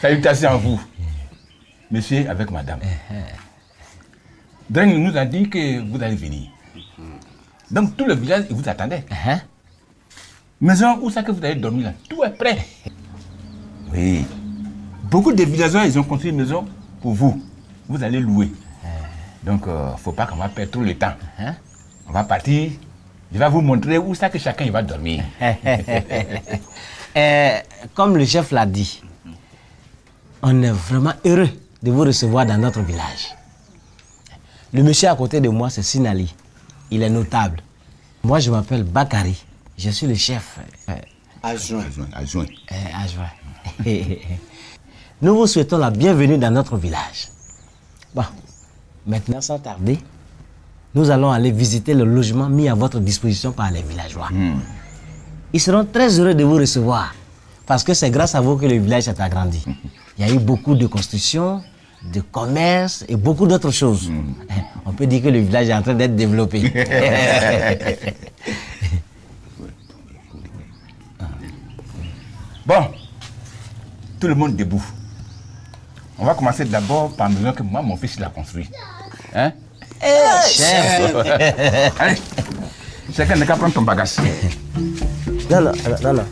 Salutations à vous, monsieur avec madame. Dreng nous a dit que vous allez venir. Donc tout le village vous attendait. Maison où ça que vous allez dormir là, tout est prêt. Oui. Beaucoup de villageois, ils ont construit une maison pour vous. Vous allez louer. Donc, faut pas qu'on va perdre trop le temps. On va partir. Je vais vous montrer où ça que chacun il va dormir. Comme le chef l'a dit, on est vraiment heureux de vous recevoir dans notre village. Le monsieur à côté de moi, c'est Sinali. Il est notable. Moi, je m'appelle Bakari. Je suis le chef. Adjoint. Adjoint. Nous vous souhaitons la bienvenue dans notre village. Bon, maintenant, sans tarder, nous allons aller visiter le logement mis à votre disposition par les villageois. Ils seront très heureux de vous recevoir parce que c'est grâce à vous que le village s'est agrandi. Il y a eu beaucoup de constructions, de commerce et beaucoup d'autres choses. On peut dire que le village est en train d'être développé. Bon, tout le monde debout. On va commencer d'abord par la maison que moi, mon fils, il a construit. Hein? Chef! Allez, chacun n'a qu'à prendre ton bagage. Non, attends.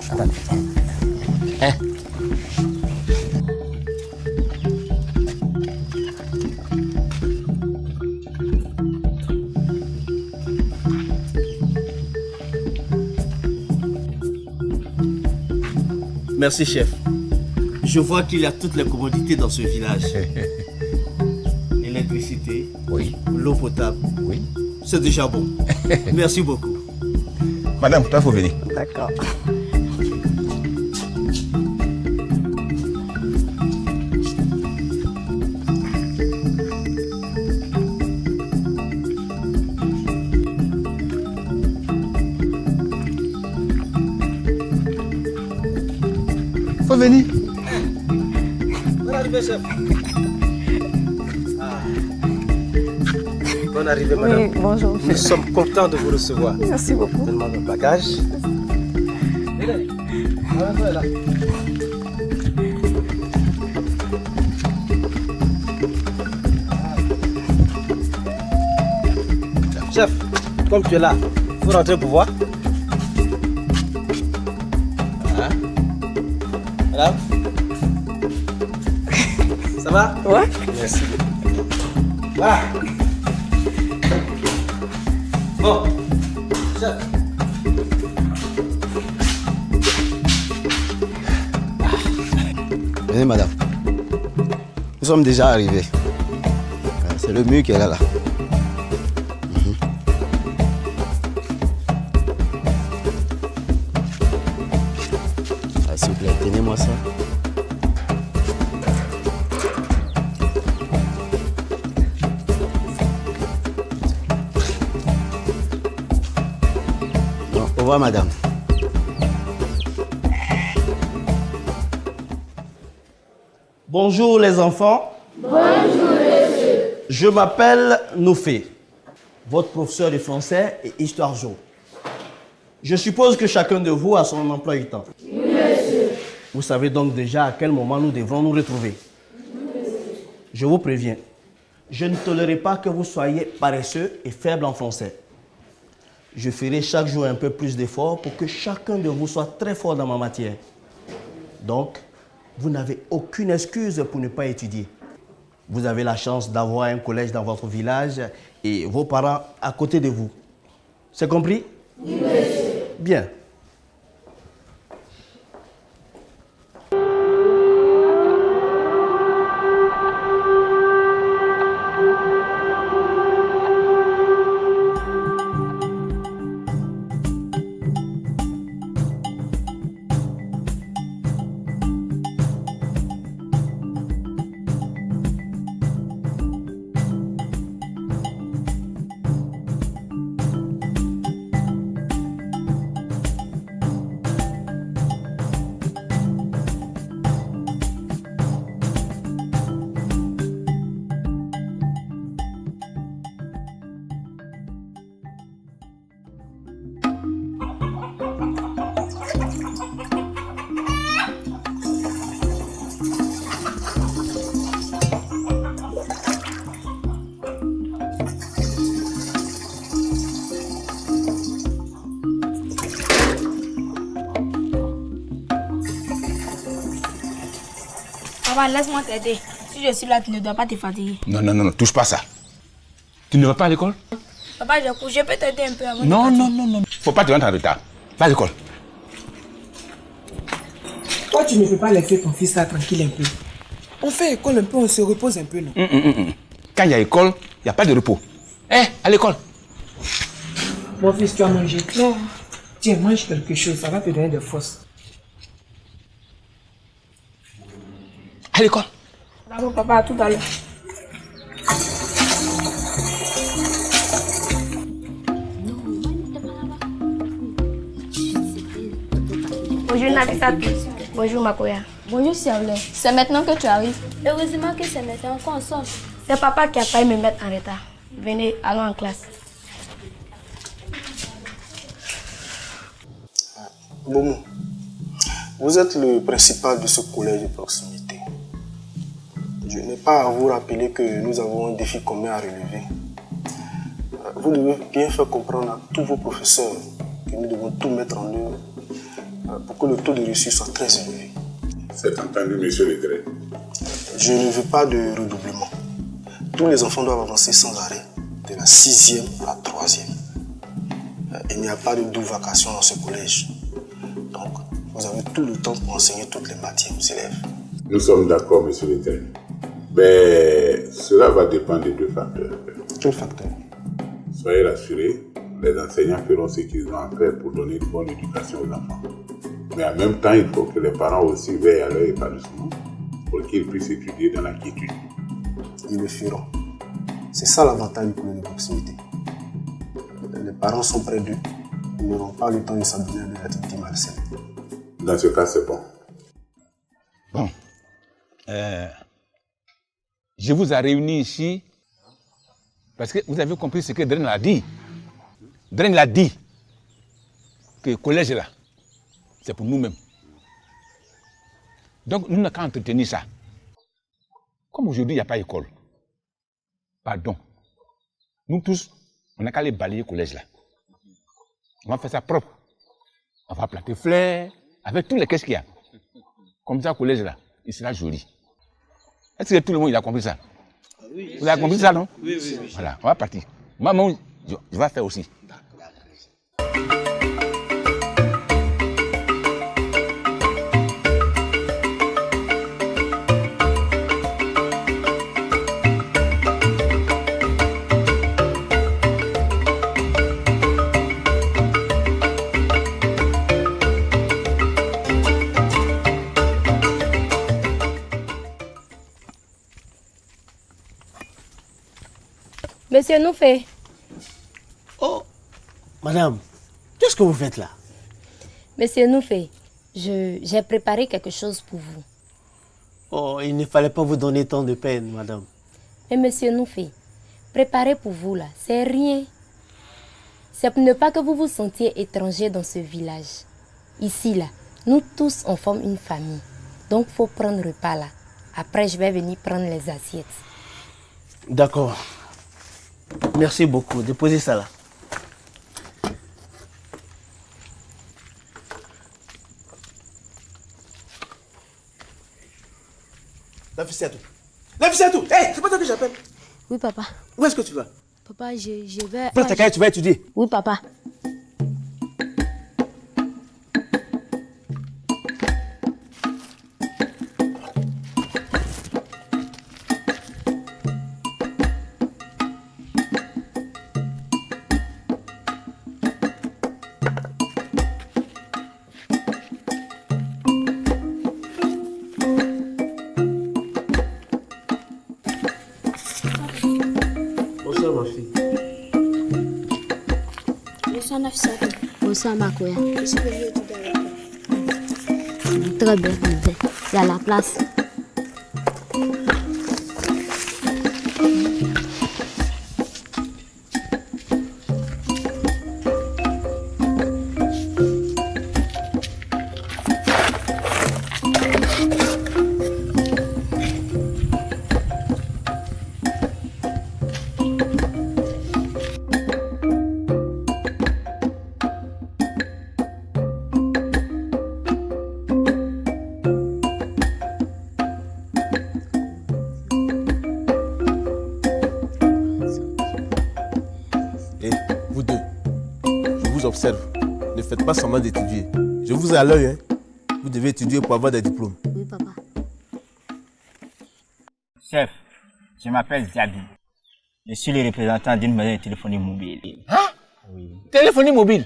Merci, chef. Je vois qu'il y a toutes les commodités dans ce village. L'électricité, oui. L'eau potable. Oui. C'est déjà bon. Merci beaucoup. Madame, toi, il faut venir. D'accord. Faut venir. Bonne arrivée, chef. Bonne arrivée, madame. Oui, bonjour. Nous sommes contents de vous recevoir. Merci beaucoup. Donne-moi mon bagage. Chef, comme tu es là, il faut rentrer pour voir. Madame, ça va? Ouais. Merci. Voilà. Bon, chef. Venez, madame. Nous sommes déjà arrivés. C'est le mur qui est là. S'il vous plaît, tenez-moi ça. Bon, au revoir, madame. Bonjour les enfants. Bonjour monsieur. Je m'appelle Noufé, votre professeur de français et histoire géo. Je suppose que chacun de vous a son emploi du temps. Oui, monsieur. Vous savez donc déjà à quel moment nous devrons nous retrouver. Oui, monsieur. Je vous préviens, je ne tolérerai pas que vous soyez paresseux et faibles en français. Je ferai chaque jour un peu plus d'efforts pour que chacun de vous soit très fort dans ma matière. Donc, vous n'avez aucune excuse pour ne pas étudier. Vous avez la chance d'avoir un collège dans votre village et vos parents à côté de vous. C'est compris? Oui, monsieur. Bien. Papa, laisse-moi t'aider. Si je suis là, tu ne dois pas te fatiguer. Non, touche pas ça. Tu ne vas pas à l'école? Papa, je peux t'aider un peu avant Non. Faut pas te rendre en retard. Va à l'école. Toi, tu ne peux pas laisser ton fils là tranquille un peu. On fait école un peu, on se repose un peu, non? Quand il y a école, il n'y a pas de repos. À l'école. Mon fils, tu as mangé? Non. Tiens, mange quelque chose, ça va te donner des forces. À l'école. D'accord, papa, à tout à l'heure. Bonjour Nafisa. Bonjour Makoya. Bonjour Siaoulé, c'est maintenant que tu arrives. Heureusement que c'est maintenant qu'on sort. C'est papa qui a failli me mettre en retard. Venez, allons en classe. Momo, vous êtes le principal de ce collège de proximité. Je n'ai pas à vous rappeler que nous avons un défi commun à relever. Vous devez bien faire comprendre à tous vos professeurs que nous devons tout mettre en œuvre pour que le taux de réussite soit très élevé. C'est entendu, monsieur le gré. Je ne veux pas de redoublement. Tous les enfants doivent avancer sans arrêt, de la 6e à la 3e. Il n'y a pas de double vacation dans ce collège. Donc, vous avez tout le temps pour enseigner toutes les matières aux élèves. Nous sommes d'accord, monsieur le gré. Mais cela va dépendre de deux facteurs. Quel facteur? Soyez rassurés, les enseignants feront ce qu'ils ont à faire pour donner une bonne éducation aux enfants. Mais en même temps, il faut que les parents aussi veillent à leur épanouissement pour qu'ils puissent étudier dans la quiétude. Ils le feront. C'est ça l'avantage du collège de proximité. Les parents sont près d'eux. Ils n'auront pas le temps de s'abonner à des activités malsaines. Dans ce cas, c'est bon. Bon. Je vous ai réunis ici parce que vous avez compris ce que Dren a dit. Dren l'a dit que le collège là, c'est pour nous-mêmes. Donc nous n'avons qu'à entretenir ça. Comme aujourd'hui, il n'y a pas d'école. Pardon. Nous tous, on n'a qu'à aller balayer le collège là. On va faire ça propre. On va planter fleurs, avec tous les caisses qu'il y a. Comme ça, le collège là, il sera joli. Est-ce que tout le monde il a compris ça? Oui. Vous avez compris ça, non? Oui. Voilà, on va partir. Maman, je vais faire aussi. Monsieur Noufé. Oh, madame, qu'est-ce que vous faites là? Monsieur Noufé, j'ai préparé quelque chose pour vous. Oh, il ne fallait pas vous donner tant de peine, madame. Mais monsieur Noufé, préparer pour vous là, c'est rien. C'est pour ne pas que vous vous sentiez étranger dans ce village. Ici là, nous tous on forme une famille. Donc il faut prendre repas là. Après je vais venir prendre les assiettes. D'accord. Merci beaucoup. Déposez ça là. Nafissatou. Nafissatou. Hey, c'est pas toi que j'appelle. Oui papa. Où est-ce que tu vas? Papa, je vais... Prends ta cahier, tu vas étudier. Oui papa. Bonsoir ma fille. Bonsoir Nafissatou. Bonsoir Makoya. Je suis venue étudier avec toi. Très bien, c'est à la place. vous observe. Ne faites pas semblant d'étudier. Je vous ai à l'œil, hein. Vous devez étudier pour avoir des diplômes. Oui, papa. Chef, je m'appelle Diaby. Je suis le représentant d'une maison de téléphonie mobile. Hein? Oui. Téléphonie mobile?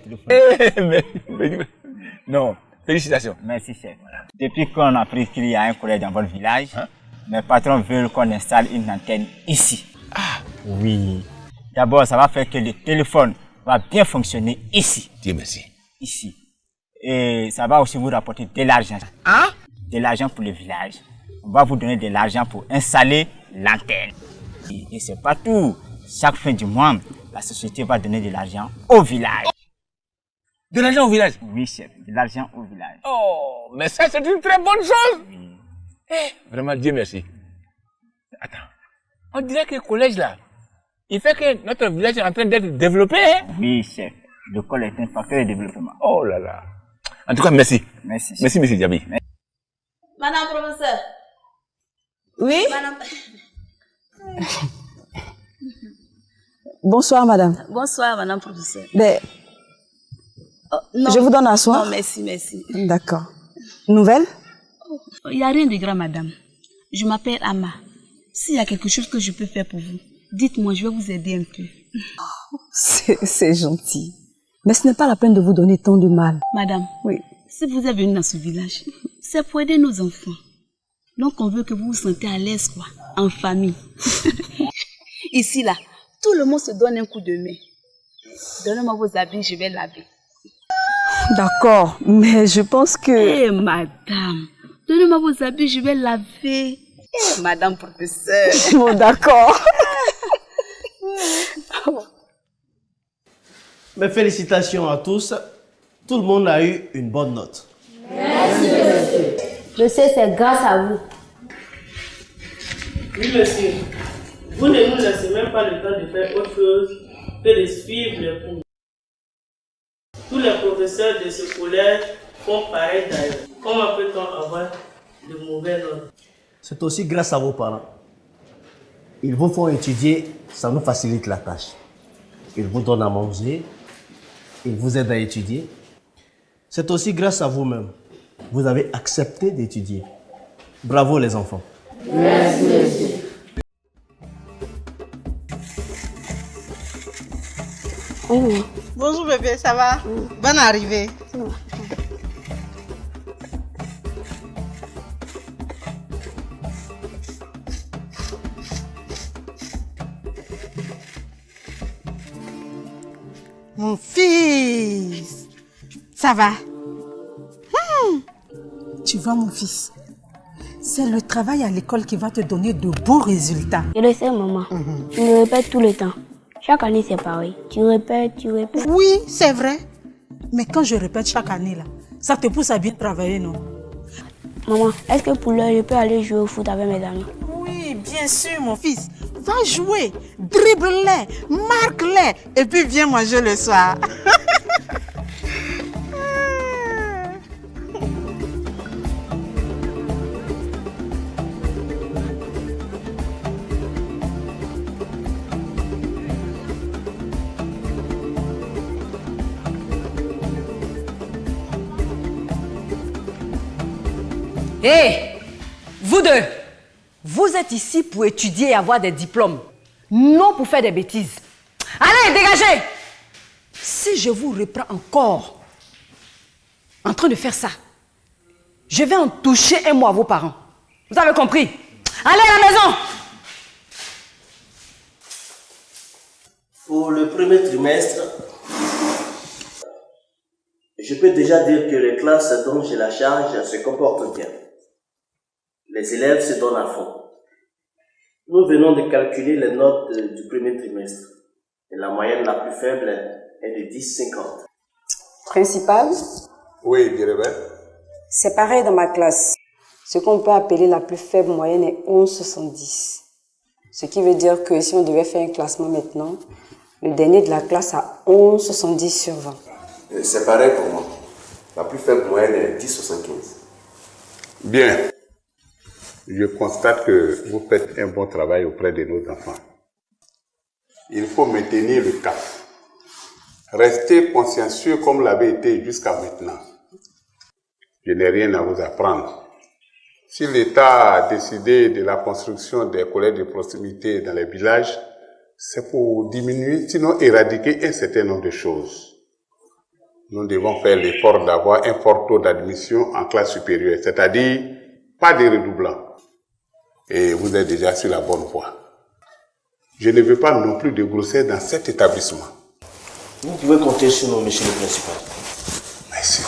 Non, félicitations. Merci, chef. Voilà. Depuis qu'on a appris qu'il y a un collège dans votre village, mes patrons veulent qu'on installe une antenne ici. Ah, oui. D'abord, ça va faire que le téléphone va bien fonctionner ici. Dieu merci. Ici. Et ça va aussi vous rapporter de l'argent. Hein? De l'argent pour le village. On va vous donner de l'argent pour installer l'antenne. Et c'est pas tout. Chaque fin du mois, la société va donner de l'argent au village. De l'argent au village? Oui, chef. De l'argent au village. Oh, mais ça, c'est une très bonne chose. Oui. Vraiment, Dieu merci. Attends. On dirait que le collège, là, il fait que notre village est en train d'être développé. Hein? Oui, chef. L'école est un facteur de développement. Oh là là. En tout cas, merci. Merci, chef. Merci, monsieur Diaby. Madame professeur. Oui? Madame... Bonsoir, madame. Bonsoir, madame professeur. Ben, non. Je vous donne à asseoir? Non, merci, merci. D'accord. Nouvelle? Il n'y a rien de grave, madame. Je m'appelle Amma. S'il y a quelque chose que je peux faire pour vous, dites-moi, je vais vous aider un peu. C'est gentil. Mais ce n'est pas la peine de vous donner tant de mal. Madame, oui. Si vous êtes venue dans ce village, c'est pour aider nos enfants. Donc on veut que vous vous sentez à l'aise, quoi, en famille. Ici, là, tout le monde se donne un coup de main. Donnez-moi vos habits, je vais laver. D'accord, mais je pense que... Eh, madame, donnez-moi vos habits, je vais laver. Eh, madame professeur. Bon, d'accord. Mes félicitations à tous. Tout le monde a eu une bonne note. Merci, monsieur. Monsieur, c'est grâce à vous. Oui, monsieur. Vous ne nous laissez même pas le temps de faire autre chose que de suivre les cours. Tous les professeurs de ce collège font pareil d'ailleurs. Comment peut-on avoir de mauvaises notes? C'est aussi grâce à vos parents. Ils vous font étudier, ça nous facilite la tâche. Ils vous donnent à manger, ils vous aident à étudier. C'est aussi grâce à vous-même. Vous avez accepté d'étudier. Bravo les enfants. Merci, monsieur. Oui. Bonjour bébé, ça va? Bonne arrivée. Mon fils, ça va? Tu vois mon fils, c'est le travail à l'école qui va te donner de bons résultats. Je le sais, maman. Tu me répètes tout le temps. Chaque année, c'est pareil. Tu répètes, tu répètes. Oui, c'est vrai. Mais quand je répète chaque année, là, ça te pousse à bien travailler, non? Maman, est-ce que pour l'heure, je peux aller jouer au foot avec mes amis? Oui, bien sûr, mon fils. Va jouer, dribble-les, marque-les, et puis viens manger le soir. Hé, vous deux, vous êtes ici pour étudier et avoir des diplômes, non pour faire des bêtises. Allez, dégagez! Si je vous reprends encore en train de faire ça, je vais en toucher un mot à vos parents. Vous avez compris? Allez à la maison! Pour le premier trimestre, je peux déjà dire que les classes dont j'ai la charge se comportent bien. Les élèves se donnent à fond. Nous venons de calculer les notes du premier trimestre. Et la moyenne la plus faible est de 10,50. Principal? Oui, Direbe. C'est pareil dans ma classe. Ce qu'on peut appeler la plus faible moyenne est 11,70. Ce qui veut dire que si on devait faire un classement maintenant, le dernier de la classe a 11,70 sur 20. C'est pareil pour moi. La plus faible moyenne est 10,75. Bien. Je constate que vous faites un bon travail auprès de nos enfants. Il faut maintenir le cap. Restez consciencieux comme l'avez été jusqu'à maintenant. Je n'ai rien à vous apprendre. Si l'État a décidé de la construction des collèges de proximité dans les villages, c'est pour diminuer, sinon éradiquer un certain nombre de choses. Nous devons faire l'effort d'avoir un fort taux d'admission en classe supérieure, c'est-à-dire pas de redoublants. Et vous êtes déjà sur la bonne voie. Je ne veux pas non plus de grossesse dans cet établissement. Vous pouvez compter sur nous, monsieur le principal. Merci.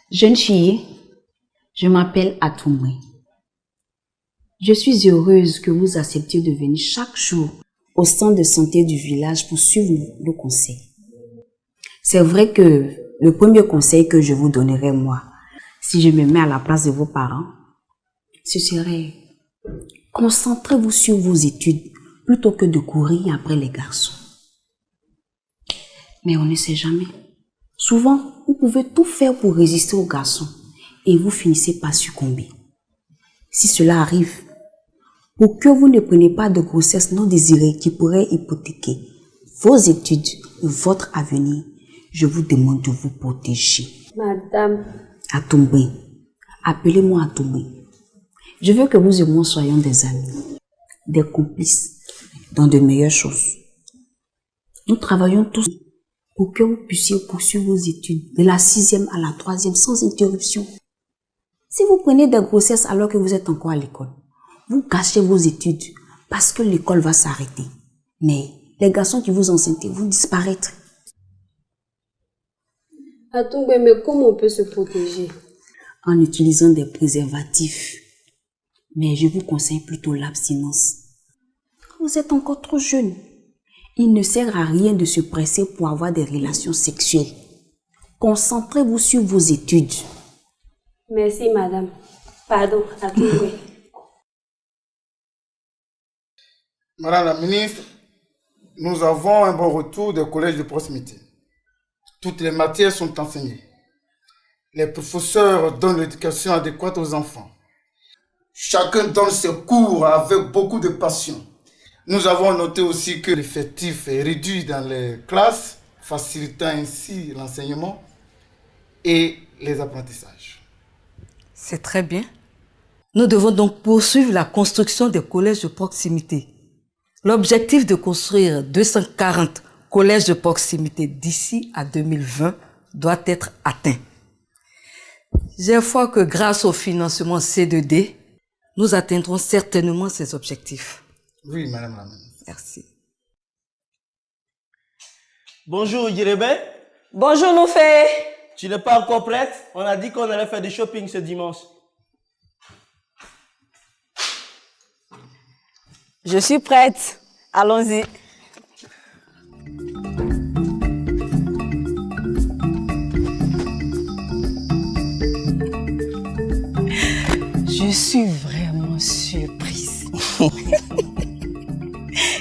Jeune fille, je m'appelle Atoumé. Je suis heureuse que vous acceptiez de venir chaque jour au centre de santé du village pour suivre nos conseils. C'est vrai que le premier conseil que je vous donnerais, moi, si je me mets à la place de vos parents, ce serait concentrez-vous sur vos études plutôt que de courir après les garçons. Mais on ne sait jamais. Souvent, vous pouvez tout faire pour résister aux garçons et vous finissez par succomber. Si cela arrive, pour que vous ne preniez pas de grossesse non désirée qui pourrait hypothéquer vos études et votre avenir, je vous demande de vous protéger. Madame. Atoumé. Appelez-moi Atoumé. Je veux que nous et moi soyons des amis, des complices dans de meilleures choses. Nous travaillons tous pour que vous puissiez poursuivre vos études de la 6e à la 3e sans interruption. Si vous prenez des grossesses alors que vous êtes encore à l'école, vous gâchez vos études parce que l'école va s'arrêter. Mais les garçons qui vous enceintent vont disparaître. Atoumé, mais comment on peut se protéger? En utilisant des préservatifs. Mais je vous conseille plutôt l'abstinence. Vous êtes encore trop jeune. Il ne sert à rien de se presser pour avoir des relations sexuelles. Concentrez-vous sur vos études. Merci, madame. Pardon, Atoumé. Madame la ministre, nous avons un bon retour des collèges de proximité. Toutes les matières sont enseignées. Les professeurs donnent l'éducation adéquate aux enfants. Chacun donne ses cours avec beaucoup de passion. Nous avons noté aussi que l'effectif est réduit dans les classes, facilitant ainsi l'enseignement et les apprentissages. C'est très bien. Nous devons donc poursuivre la construction des collèges de proximité. L'objectif de construire 240 collèges de proximité d'ici à 2020 doit être atteint. J'ai foi que grâce au financement C2D, nous atteindrons certainement ces objectifs. Oui, madame la ministre. Merci. Bonjour, Yirebe. Bonjour, Noufé. Tu n'es pas encore prête? On a dit qu'on allait faire du shopping ce dimanche. Je suis prête. Allons-y. Je suis vraiment surprise.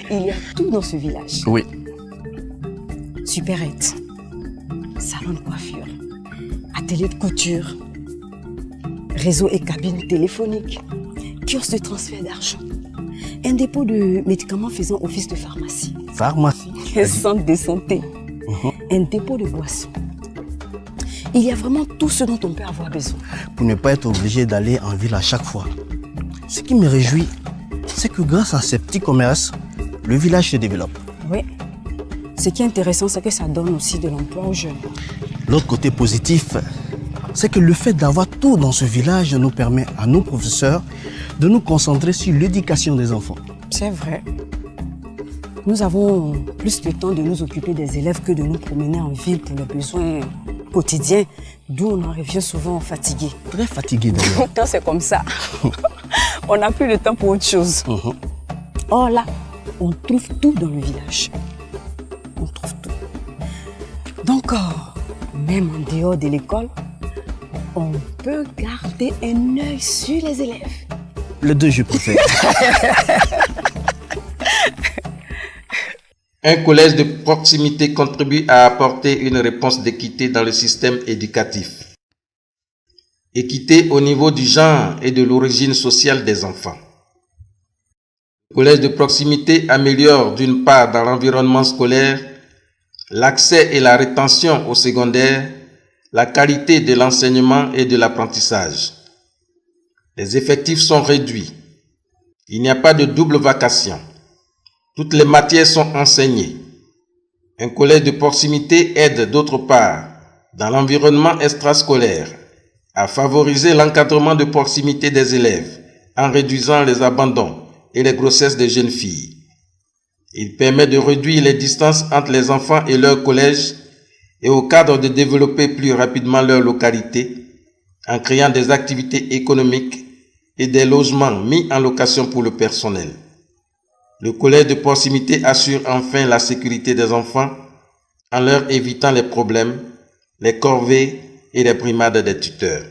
Il y a tout dans ce village. Oui. Supérette, salon de coiffure, atelier de couture, réseau et cabine téléphonique, kiosque de transfert d'argent, un dépôt de médicaments faisant office de pharmacie. Pharmacie? Un centre de santé, un dépôt de boissons. Il y a vraiment tout ce dont on peut avoir besoin. Pour ne pas être obligé d'aller en ville à chaque fois. Ce qui me réjouit, c'est que grâce à ces petits commerces, le village se développe. Oui. Ce qui est intéressant, c'est que ça donne aussi de l'emploi aux jeunes. L'autre côté positif, c'est que le fait d'avoir tout dans ce village nous permet à nos professeurs de nous concentrer sur l'éducation des enfants. C'est vrai. Nous avons plus de temps de nous occuper des élèves que de nous promener en ville pour les besoins quotidiens, d'où on en revient souvent fatigué. Très fatigué d'ailleurs. Quand c'est comme ça, on n'a plus le temps pour autre chose. Or là, on trouve tout dans le village. On trouve tout. Donc, même en dehors de l'école, on peut garder un œil sur les élèves. Les deux, je préfère. Un collège de proximité contribue à apporter une réponse d'équité dans le système éducatif. Équité au niveau du genre et de l'origine sociale des enfants. Le collège de proximité améliore d'une part dans l'environnement scolaire l'accès et la rétention au secondaire, la qualité de l'enseignement et de l'apprentissage. Les effectifs sont réduits. Il n'y a pas de double vacation. Toutes les matières sont enseignées. Un collège de proximité aide d'autre part, dans l'environnement extrascolaire, à favoriser l'encadrement de proximité des élèves en réduisant les abandons et les grossesses des jeunes filles. Il permet de réduire les distances entre les enfants et leur collège et au cadre de développer plus rapidement leur localité en créant des activités économiques et des logements mis en location pour le personnel. Le collège de proximité assure enfin la sécurité des enfants en leur évitant les problèmes, les corvées et les brimades des tuteurs.